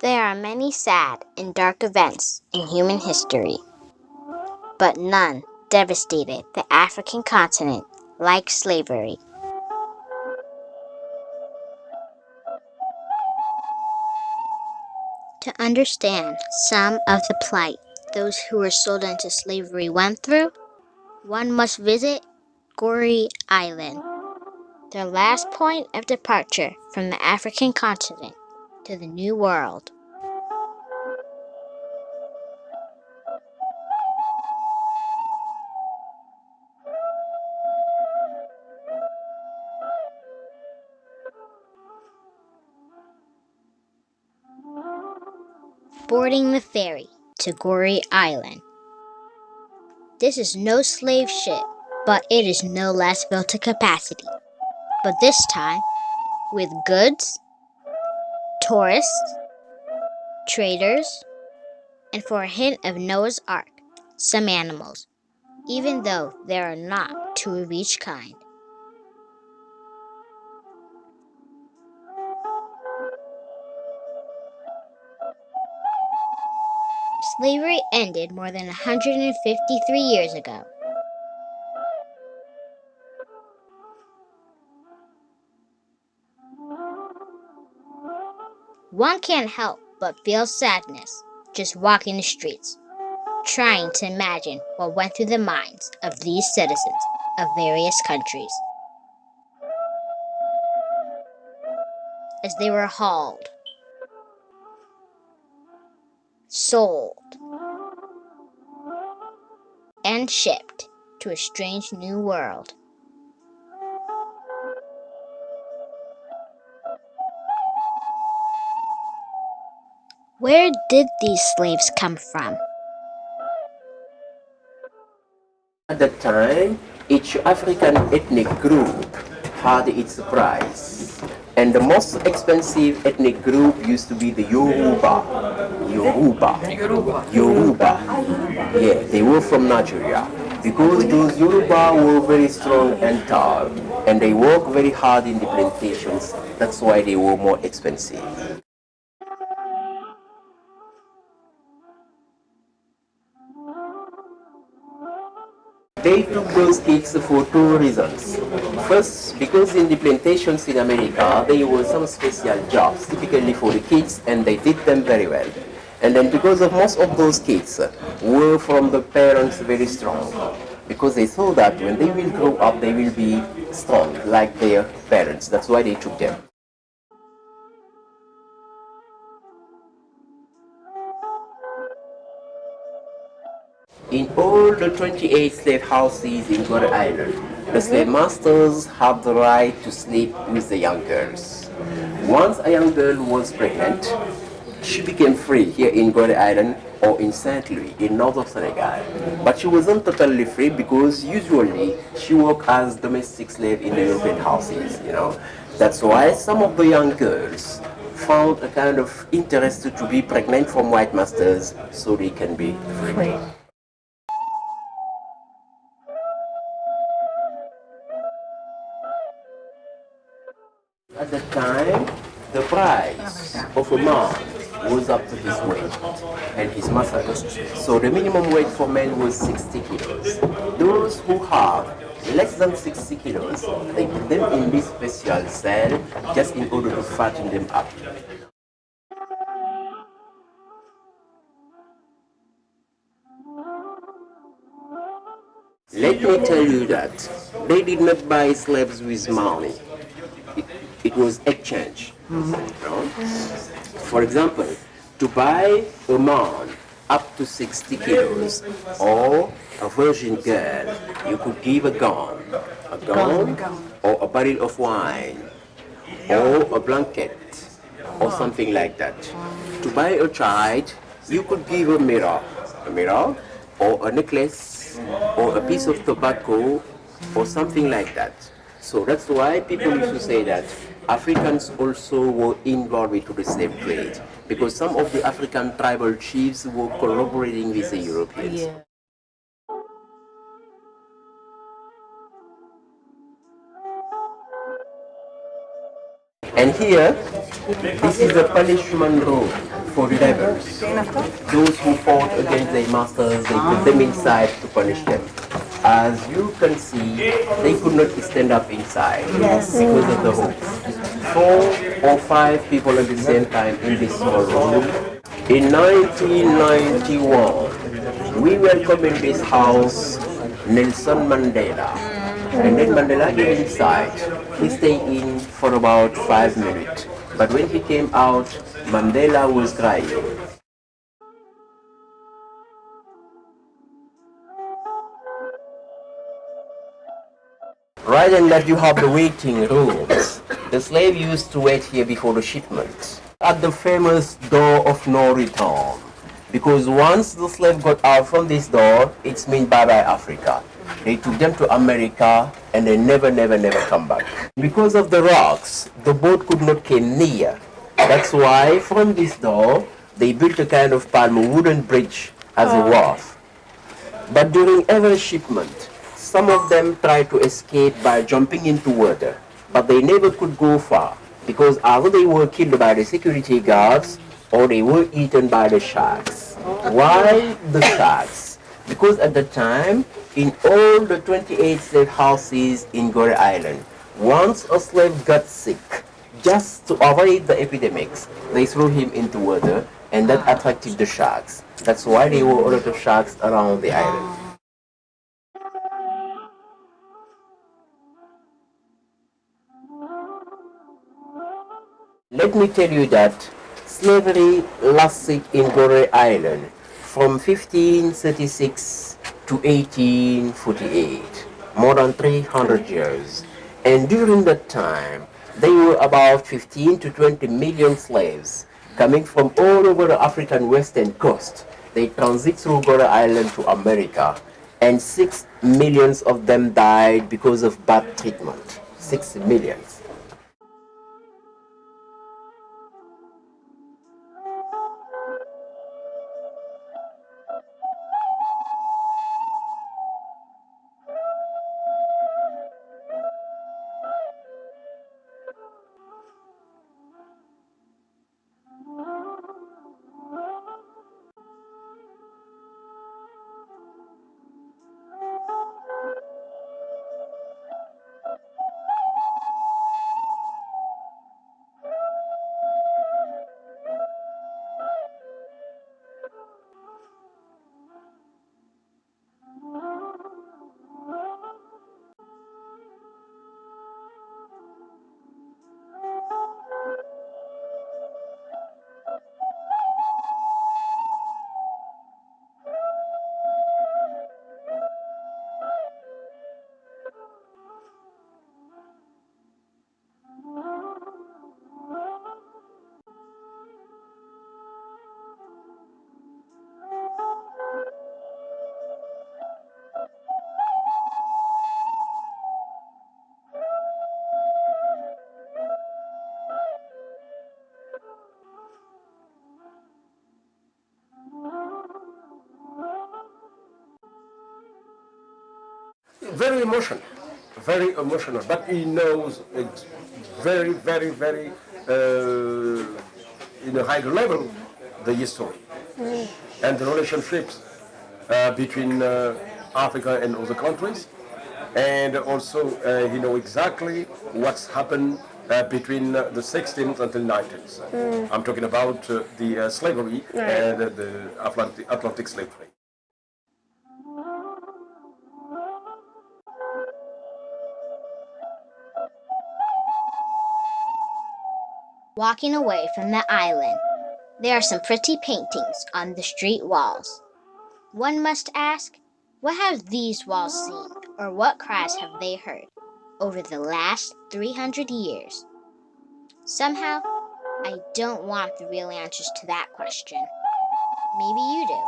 There are many sad and dark events in human history, but none devastated the African continent like slavery. To understand some of the plight those who were sold into slavery went through, one must visit Goree Island, their last point of departure from the African continent to the New World. Boarding the ferry to Goree Island. This is no slave ship, but it is no less built to capacity. But this time, with goods, tourists, traders, and for a hint of Noah's Ark, some animals, even though there are not two of each kind. Slavery ended more than 153 years ago. One can't help but feel sadness just walking the streets, trying to imagine what went through the minds of these citizens of various countries as they were hauled, sold, and shipped to a strange new world. Where did these slaves come from? At that time, each African ethnic group had its price. And the most expensive ethnic group used to be the Yoruba. Yeah, they were from Nigeria. Because those Yoruba were very strong and tall. And they worked very hard in the plantations. That's why they were more expensive. They took those kids for two reasons. First, because in the plantations in America, there were some special jobs, typically for the kids, and they did them very well. And then because of most of those kids were from the parents very strong, because they saw that when they will grow up, they will be strong like their parents. That's why they took them. In all the 28 slave houses in Goree Island, the slave masters have the right to sleep with the young girls. Once a young girl was pregnant, she became free here in Goree Island or in Saint Louis in northern Senegal. But she wasn't totally free because usually she worked as domestic slave in the European houses. That's why some of the young girls found a kind of interest to be pregnant from white masters so they can be free. At that time, the price of a man was up to his weight and his muscles. So the minimum weight for men was 60 kilos. Those who have less than 60 kilos, they put them in this special cell just in order to fatten them up. Let me tell you that they did not buy slaves with money. It was exchange. For example, to buy a man up to 60 kilos or a virgin girl, you could give a gun or a barrel of wine or a blanket or something like that. To buy a child, you could give a mirror or a necklace or a piece of tobacco or something like that. So that's why people used to say that Africans also were involved into the slave trade, because some of the African tribal chiefs were collaborating with the Europeans. Yeah. And here, this is the punishment room for rebels. Those who fought against their masters, they put them inside to punish them. As you can see, they could not stand up inside because of the ropes. 4 or 5 people at the same time in this small room. In 1991, we welcomed in this house Nelson Mandela. And then Mandela came inside. He stayed in for about 5 minutes. But when he came out, Mandela was crying. Right and left you have the waiting rooms. The slave used to wait here before the shipment. At the famous door of no return. Because once the slave got out from this door, it's mean bye-bye Africa. They took them to America and they never come back. Because of the rocks, the boat could not come near. That's why from this door, they built a kind of palm wooden bridge as a wharf. But during every shipment, some of them tried to escape by jumping into water, but they never could go far because either they were killed by the security guards or they were eaten by the sharks. Why the sharks? Because at the time, in all the 28 slave houses in Goree Island, once a slave got sick, just to avoid the epidemics, they threw him into water and that attracted the sharks. That's why there were a lot of sharks around the island. Let me tell you that slavery lasted in Goree Island from 1536 to 1848, more than 300 years. And during that time, there were about 15 to 20 million slaves coming from all over the African western coast. They transit through Goree Island to America, and 6 millions of them died because of bad treatment. 6 millions. Very emotional, very emotional. But he knows it very, in a higher level, the history and the relationships between Africa and other countries. And also, he knows exactly what's happened between the 16th until 19th. I'm talking about the slavery and the Atlantic slave trade. Walking away from the island, there are some pretty paintings on the street walls. One must ask, what have these walls seen, or what cries have they heard over the last 300 years? Somehow, I don't want the real answers to that question. Maybe you do.